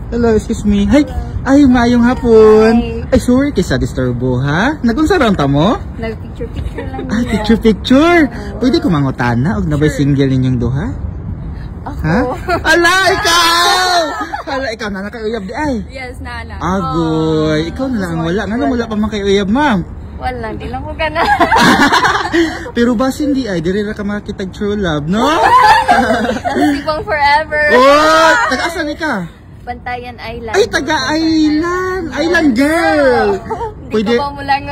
Hello, excuse me. Ay, maayong hapon. Hi. Ay, sorry kaysa disturbo, ha? Nagunsa ron ta mo? Nag-picture-picture lang Ay, niya. picture-picture. Pwede ko mangutana og nabay single ninyong duha? Ako. Ha? Ala, ikaw! Ala, ikaw na nakauyab di ay. Yes, nana. Agoy, ikaw na lang ang wala. Nga wala pa man kay uyab, ma'am. Wala, di lang ko gana. Pero ba hindi ay, diri ra ka makakitag true love, no? Nasibang forever. Oh, taga-asa ni ka? Bantayan Island. Ay, taga-island! Island girl! Pwede. Di ka ba mo lang.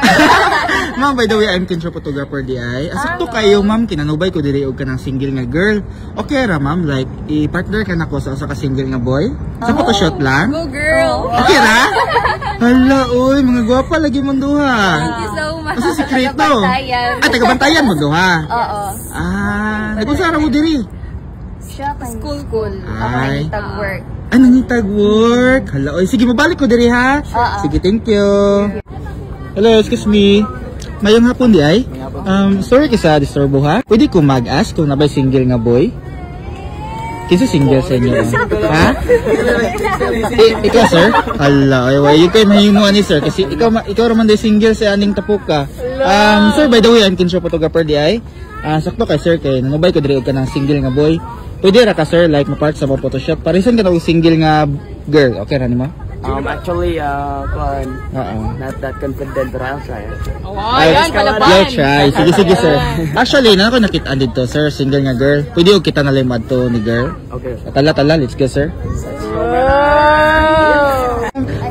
Ma'am, by the way, I'm control photographer di ay. Asakto kayo, ma'am, kinanubay ko diri og kanang single nga girl. Okay ra, ma'am, like i-partner ka na ko sa usa ka single nga boy. Sa photoshoot lang. Go girl. Okay ra? Hala, oy, mga gwapa lagi mong duha. Thank you so much. Asa sekreto? Taga-Bantayan. Ay, taga-Bantayan mo duha. Oo. Nagunsa ra mo diri? Siya school. Ay. Ako tag-work. Ay, nangitag work. Hala, oy, sige, mabalik ko diri ha. Sige, thank you. Hello, excuse me. Mayong hapon di ay? Sorry kisa disturbo ha. Pwede ko mag-ask kung nabay single nga boy? Kinsa single sa inyo? Ha? Ikaw sir? Hala, ay you kay mahimuan ni sir kasi ikaw raman day single sa aning tapuka. Sir, by the way, I'm Kinshop photographer di ay. Sakto kay sir kay nanubay ko diri og kanang single nga boy. Pwede ra ka sir like ma-part sa mga Photoshop. Parisan ka na og single nga girl. Okay ra nimo? Actually, not that confident, but I'll try it. Yan, palaban. I'll try. Sige sir. Actually, na ako nakita dito sir, single nga girl. Pwede ko kita na limad to ni girl. Okay. Tala, let's go sir.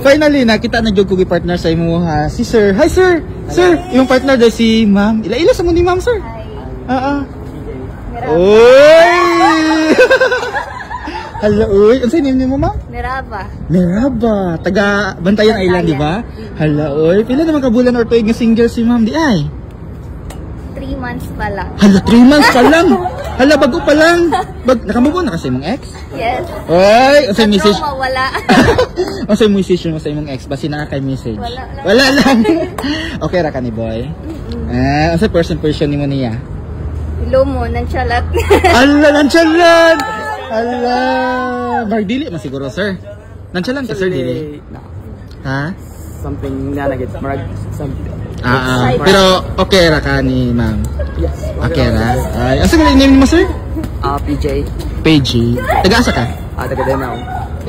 Finally, nakita na jud ko gi partner sa imo ha. Si sir. Hi sir. Sir, yung partner daw si ma'am. Ila sa mo ni ma'am sir? Oy! Hala, uy. Ano sa'yo name mo, ma'am? Neraba. Taga Bantayan Island, di ba? Hala, uy. Pila naman kabulan or tuig nga single si ma'am, di ay? 3 months pa lang. Hala, 3 months pa lang. Hala, bago pa lang. Nakamove on na kasi mong ex? Yes. Oy, ano sa'yo message? Wala. Ano sa'yo message mo sa imong ex? Basi nakaka-message? Wala lang. Okay ra ka ni boy? Ano sa'yo first impression ni mo niya? Hello mo, nonchalant. Hala, nonchalant! Hala! Magdili man siguro, sir. Nonchalant ka, sir, dili? No. Ha? Something na nagit something. Pero okay ra ka ni ma'am? Yes. Okay ra? Ay, asa ka name mo, sir? PJ. PG. Taga-asa ka? Taga Danao.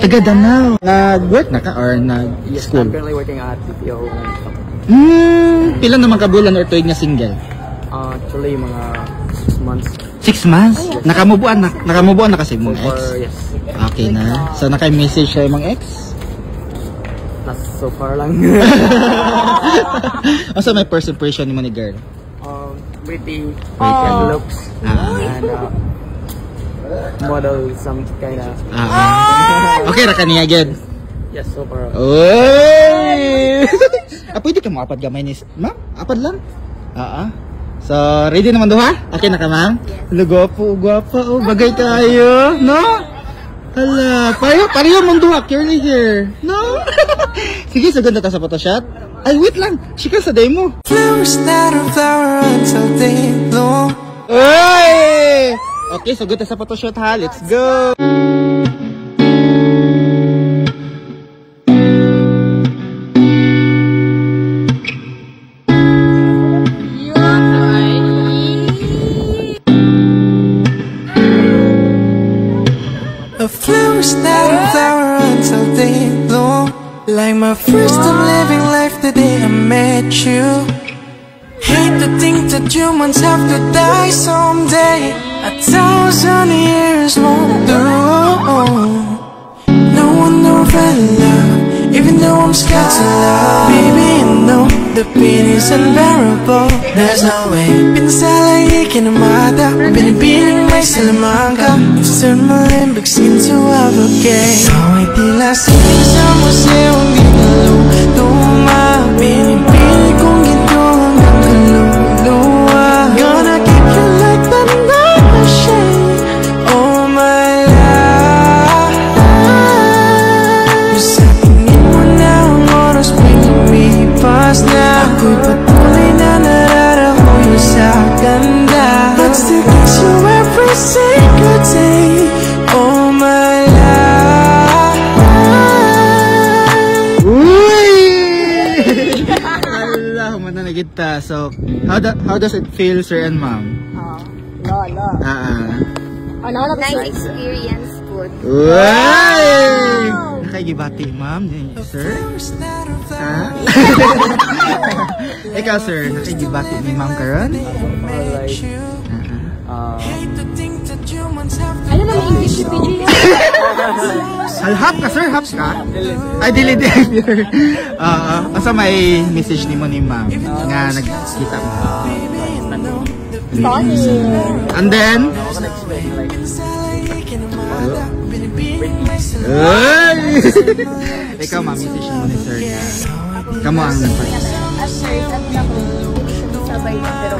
Taga Danao. Nag-work na ka or Yes, nag-school? I'm currently working at BPO. Pila naman kabulan or tuig nga single? Actually, mga 6 months. 6 months? Nakamubuan na kasi mong ex? Yes. Okay na. So, naka-message siya yung mga ex? Not so far lang. Asa may first impression mo ni girl? Pretty. And looks. And model, some kind of. Okay ra ka niya again? Yes, so far. Oy! Pwede ka mo apad gamay ni ma'am? Apad lang? So, ready naman duha? Okay na ka, ma'am? Yes. Gwapa, oh, bagay kayo, no? Hala, pareho mong duha, curly hair, no? Sige, saganda ta sa photoshoot. Ay, wait lang, shika sa demo. Flowers that are flower until they bloom. Oy! Okay, saganda sa photoshoot ha, let's go! The flowers that are flower until they bloom. Like my first time living life the day I met you. Hate to think that humans have to die someday. 1,000 years won't do. No one knows love, even though I'm scared to love. Baby, you know the pain is unbearable. There's no way. Pinasalayi kinamada, binibining may salamangka. Turn my limbics into a bouquet. Away tila sining sa museong di naluluma. Pinipili kong ginto hanggang kaluluwa. Gonna keep you like the night shade. Oh my life. Sa tingin mo na ang oras may lumipas na. Ako'y patuloy na nararaho yun sa ganda. But still gives you every single day. Oh my life. kita. So, how does it feel, sir and ma'am? Nice experience, good. Wow! Nakagibati, ma'am, sir? Ha? Ikaw, sir, nakagibati ni ma'am karon? Ano naman English yung PG? Halhap ka, sir? Hap ka? Ay, dili. Asa may message ni mo ni ma'am nga nagkita mo? Funny. And then? Ikaw, ma'am, message mo ni sir nga. Kamu ang nagpag. At first, at ako, hindi siya sabay na, pero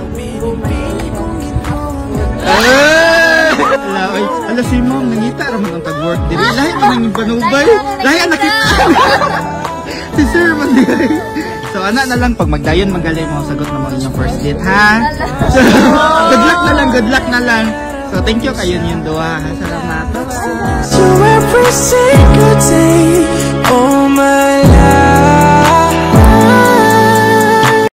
Ala si ma'am, nangita raman ang tag-work din. Lahi pa nang panubay. Lahi ang nakita. Si sir man din. So, anak na lang, pag magdayon, magaling mo, sagot na mo inyong first date, ha? So, good luck na lang. So, thank you kayo yung dua, ha? Salamat. So every single day